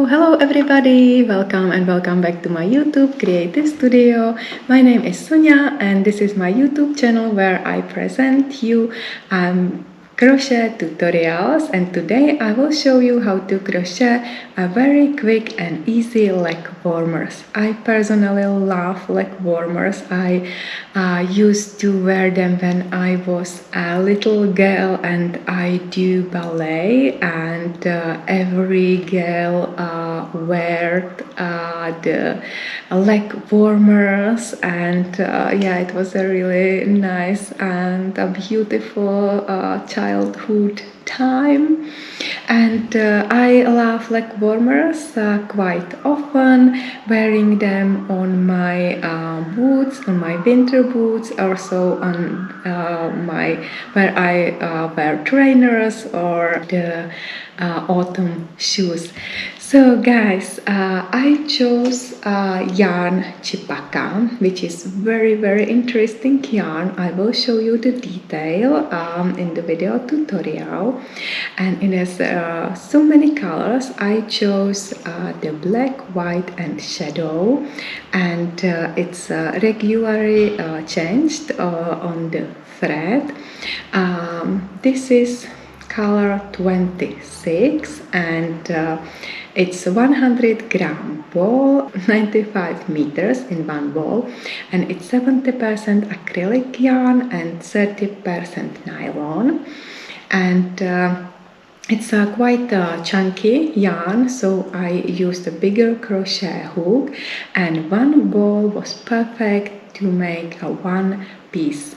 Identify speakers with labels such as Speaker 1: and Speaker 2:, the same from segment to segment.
Speaker 1: Hello everybody, welcome and welcome back to my YouTube creative studio. My name is Sonia and this is my YouTube channel where I present you crochet tutorials, and today I will show you how to crochet a very quick and easy leg warmers. I personally love leg warmers. I used to wear them when I was a little girl and I do ballet, and every girl wear the leg warmers, and yeah, it was a really nice and a beautiful childhood time. And I love leg warmers quite often, wearing them on my boots, on my winter boots, also on where I wear trainers or the autumn shoes. So guys, I chose yarn CHIPAKA, which is very interesting yarn. I will show you the detail in the video tutorial, and it has so many colors. I chose the black, white and shadow, and it's regularly changed on the thread. This is color 26, and it's 100-gram ball, 95 meters in one ball, and it's 70% acrylic yarn and 30% nylon, and it's a quite chunky yarn, so I used a bigger crochet hook, and one ball was perfect to make a one piece,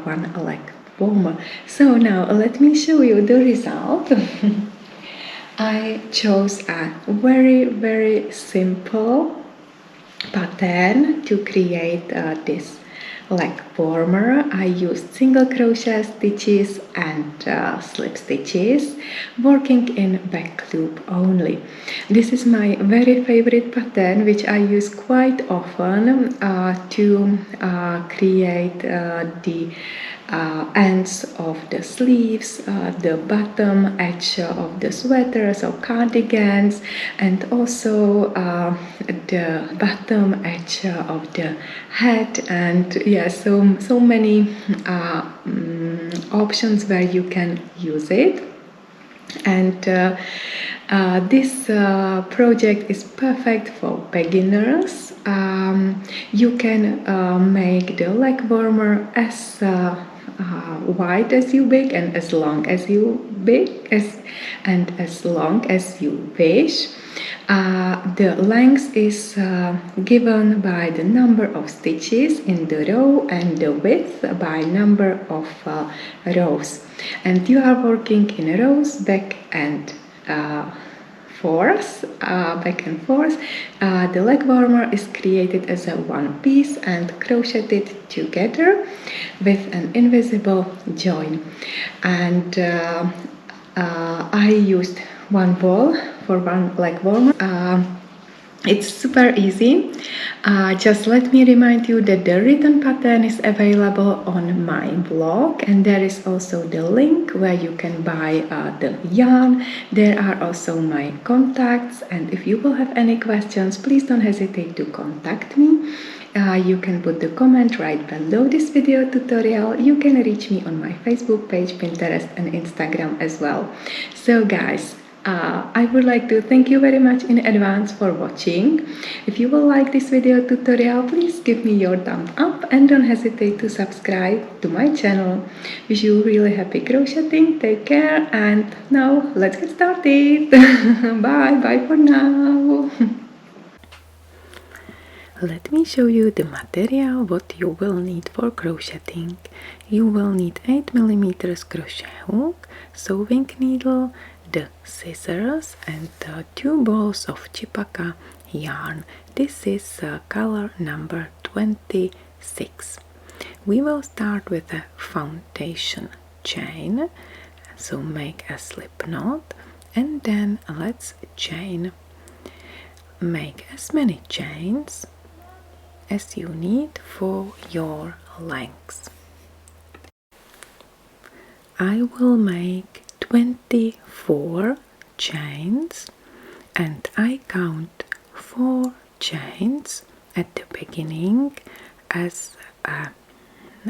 Speaker 1: one leg warmer. So now let me show you the result. I chose a very simple pattern to create this leg warmer. I used single crochet stitches and slip stitches, working in back loop only. This is my very favorite pattern, which I use quite often to create the ends of the sleeves, the bottom edge of the sweaters or cardigans, and also the bottom edge of the hat, and yeah, so many options where you can use it. And this project is perfect for beginners. You can make the leg warmer as wide as you big and as long as you and as long as you wish. The length is given by the number of stitches in the row, and the width by number of rows. And you are working in rows back and forth. The leg warmer is created as a one piece and crocheted together with an invisible join. And I used one ball for one leg warmer. It's super easy. Just let me remind you that the written pattern is available on my blog, and there is also the link where you can buy the yarn. There are also my contacts, and if you will have any questions, please don't hesitate to contact me. You can put the comment right below this video tutorial. You can reach me on my Facebook page, Pinterest and Instagram as well. So guys, I would like to thank you very much in advance for watching. If you will like this video tutorial, please give me your thumb up and don't hesitate to subscribe to my channel. Wish you really happy crocheting, take care, and now let's get started. Bye for now. Let me show you the material what you will need for crocheting. You will need 8mm crochet hook, sewing needle, the scissors, and 2 balls of CHIPAKA yarn. This is color number 26. We will start with a foundation chain, so make a slip knot, and then let's chain. Make as many chains as you need for your length. I will make 24 chains, and I count 4 chains at the beginning as an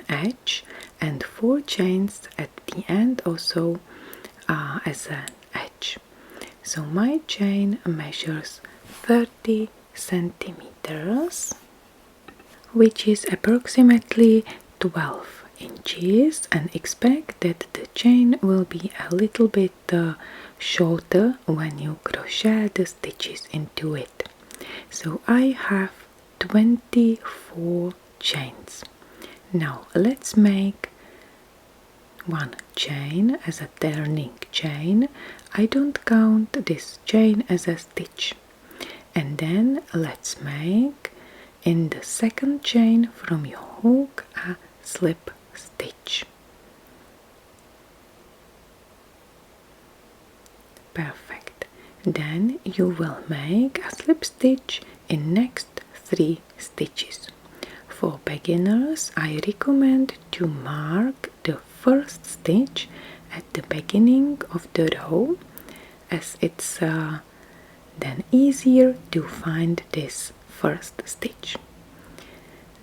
Speaker 1: edge and 4 chains at the end also as an edge. So my chain measures 30 centimeters, which is approximately 12 inches, and expect that the chain will be a little bit shorter when you crochet the stitches into it. So I have 24 chains. Now let's make one chain as a turning chain. I don't count this chain as a stitch. And then let's make in the second chain from your hook a slip stitch. Perfect. Then you will make a slip stitch in next 3 stitches. For beginners, I recommend to mark the first stitch at the beginning of the row, as it's then easier to find this first stitch.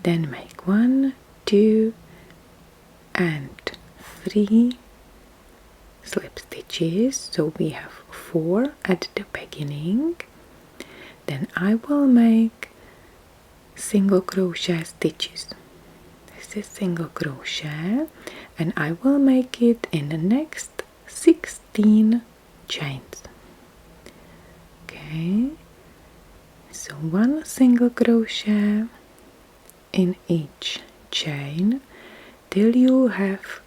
Speaker 1: Then make 1, 2 and 3 slip stitches, so we have 4 at the beginning. Then I will make single crochet stitches. This is single crochet, and I will make it in the next 16 chains. Okay, so 1 single crochet in each chain till you have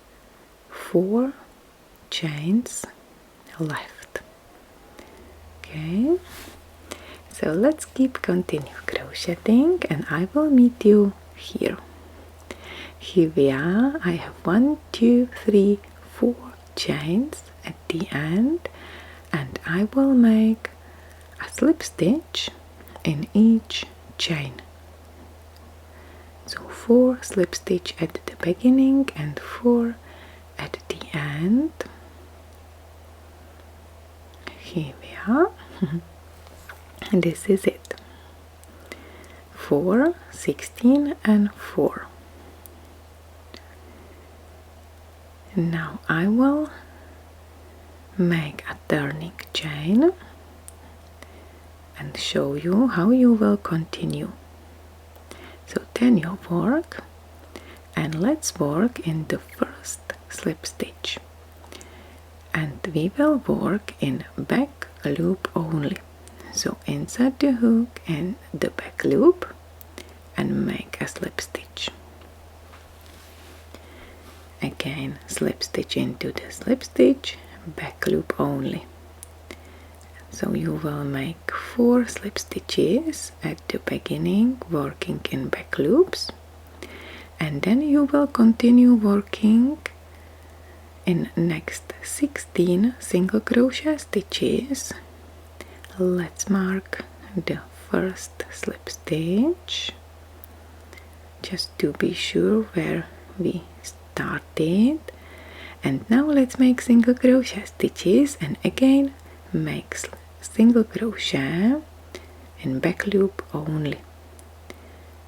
Speaker 1: 4 chains left. Okay, so let's continue crocheting, and I will meet you here. Here we are. I have 1, 2, 3, 4 chains at the end, and I will make a slip stitch in each chain. So 4 slip stitch at the beginning and 4 at the end. Here we are. And this is it. 4, 16 and 4. Now I will make a turning chain and show you how you will continue. So turn your work and let's work in the first slip stitch, and we will work in back loop only. So insert the hook in the back loop and make a slip stitch. Again, slip stitch into the slip stitch, back loop only. So you will make 4 slip stitches at the beginning, working in back loops, and then you will continue working in next 16 single crochet stitches. Let's mark the first slip stitch just to be sure where we started. And now let's make single crochet stitches, and again make single crochet in back loop only.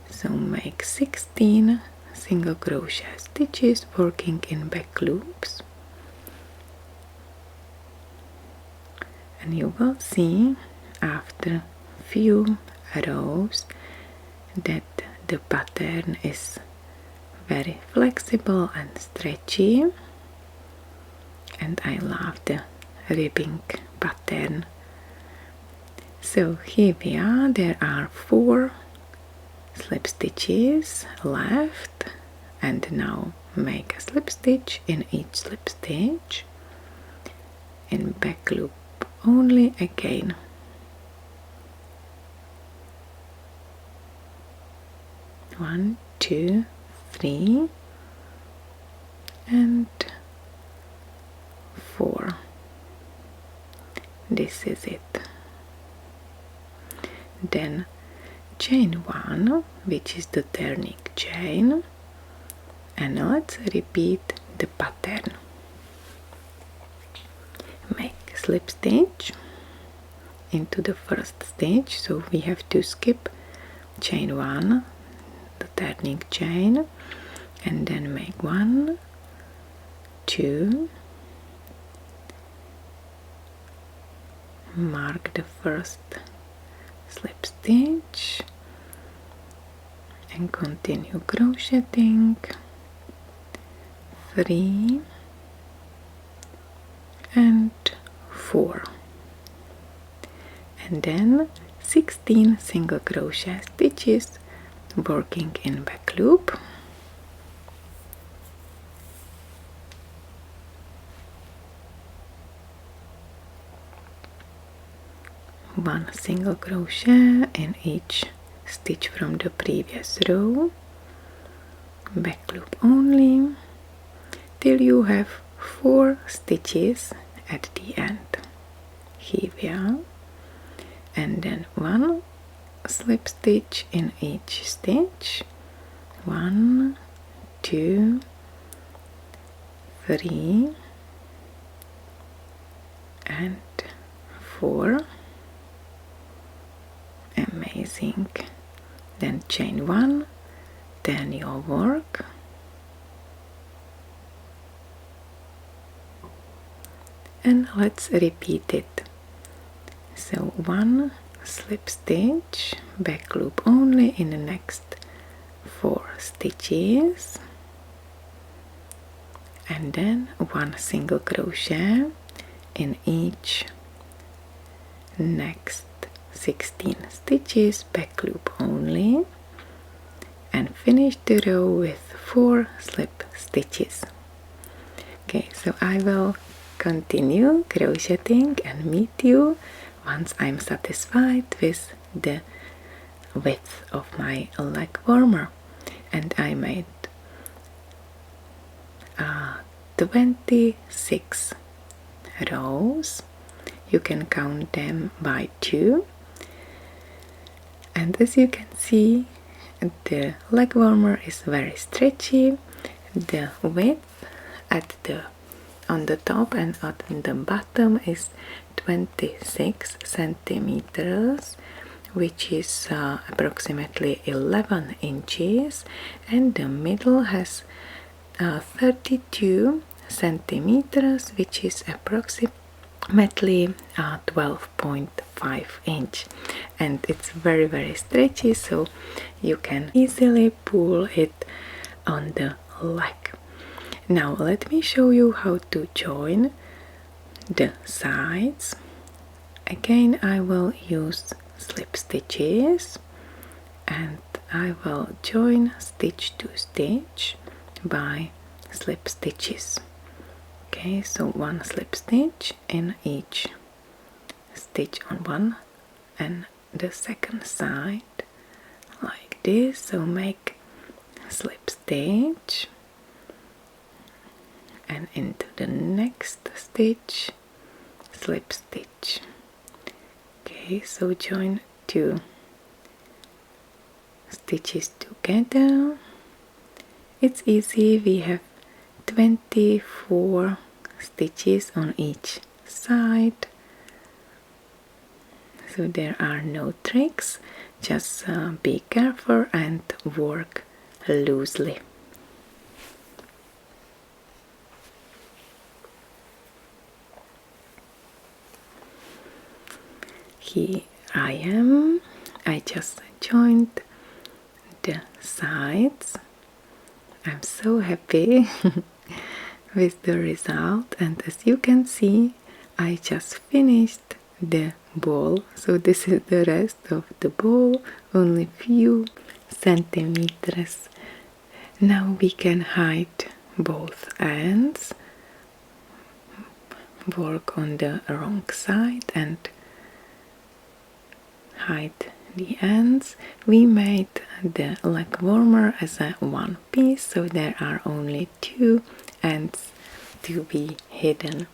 Speaker 1: So make 16 single crochet stitches working in back loops, and you will see after few rows that the pattern is very flexible and stretchy, and I love the ribbing pattern. So here we are. There are 4 slip stitches left, and now make a slip stitch in each slip stitch in back loop only again. One, 2, 3 and 4. This is it. Then chain 1, which is the turning chain, and let's repeat the pattern. Make slip stitch into the first stitch, so we have to skip chain 1, the turning chain, and then make 1, 2, mark the first slip stitch and continue crocheting, 3 and 4, and then 16 single crochet stitches working in back loop. One single crochet in each stitch from the previous row, back loop only, till you have 4 stitches at the end. Here we are, and then 1 slip stitch in each stitch, 1, 2, 3 and 4. Amazing. Then chain 1, turn your work, and let's repeat it. So 1 slip stitch, back loop only in the next 4 stitches, and then 1 single crochet in each next 16 stitches, back loop only, and finish the row with 4 slip stitches. Okay, so I will continue crocheting and meet you once I'm satisfied with the width of my leg warmer. And I made 26 rows. You can count them by 2. And as you can see, the leg warmer is very stretchy. The width on the top and at the bottom is 26 centimeters, which is approximately 11 inches, and the middle has 32 centimeters, which is approximately 12.5 inch, and it's very stretchy, so you can easily pull it on the leg. Now let me show you how to join the sides. Again, I will use slip stitches, and I will join stitch to stitch by slip stitches. Okay, so 1 slip stitch in each stitch on one and the second side, like this. So make slip stitch and into the next stitch slip stitch. Okay, so join 2 stitches together. It's easy, we have 24 stitches on each side, so there are no tricks, just be careful and work loosely. Here I am. I just joined the sides. I'm so happy with the result, and as you can see, I just finished the ball. So this is the rest of the ball, only few centimeters. Now we can hide both ends, work on the wrong side and hide the ends. We made the leg warmer as a one piece, so there are only 2 ends to be hidden.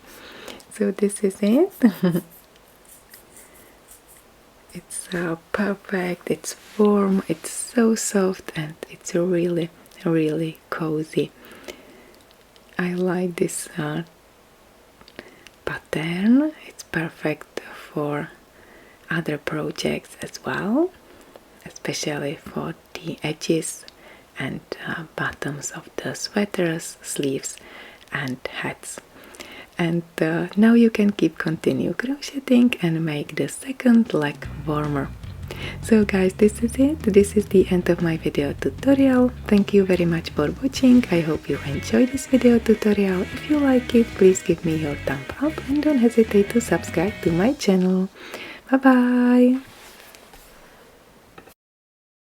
Speaker 1: So this is it. It's perfect, it's warm, it's so soft, and it's really cozy. I like this pattern. It's perfect for other projects as well, especially for the edges and bottoms of the sweaters, sleeves and hats. And now you can continue crocheting and make the second leg warmer. So guys, this is it. This is the end of my video tutorial. Thank you very much for watching. I hope you enjoyed this video tutorial. If you like it, please give me your thumb up and don't hesitate to subscribe to my channel. Bye bye!